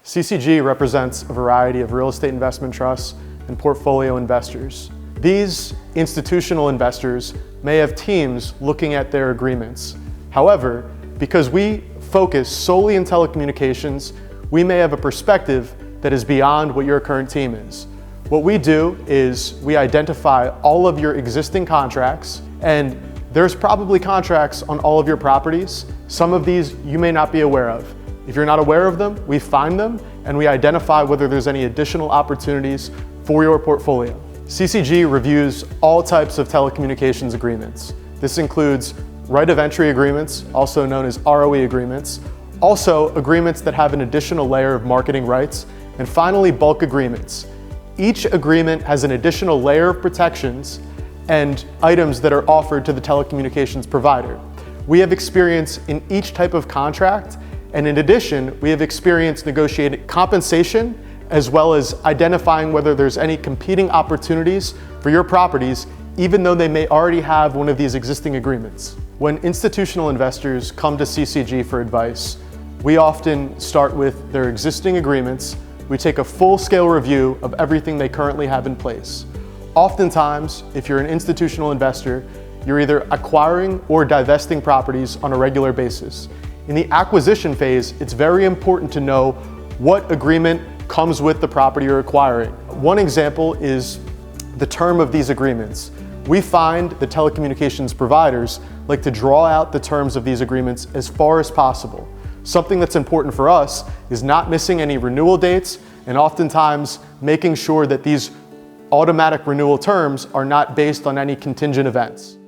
CCG represents a variety of real estate investment trusts and portfolio investors. These institutional investors may have teams looking at their agreements. However, because we focus solely in telecommunications, we may have a perspective that is beyond what your current team is. What we do is we identify all of your existing contracts, and there's probably contracts on all of your properties. Some of these you may not be aware of. If you're not aware of them, we find them and we identify whether there's any additional opportunities for your portfolio. CCG reviews all types of telecommunications agreements. This includes right of entry agreements, also known as ROE agreements, also agreements that have an additional layer of marketing rights, and finally bulk agreements. Each agreement has an additional layer of protections and items that are offered to the telecommunications provider. We have experience in each type of contract, and in addition, we have experience negotiating compensation as well as identifying whether there's any competing opportunities for your properties, even though they may already have one of these existing agreements. When institutional investors come to CCG for advice, we often start with their existing agreements. We take a full-scale review of everything they currently have in place. Oftentimes, if you're an institutional investor, you're either acquiring or divesting properties on a regular basis. In the acquisition phase, it's very important to know what agreement comes with the property you're acquiring. One example is the term of these agreements. We find the telecommunications providers like to draw out the terms of these agreements as far as possible. Something that's important for us is not missing any renewal dates and oftentimes making sure that these automatic renewal terms are not based on any contingent events.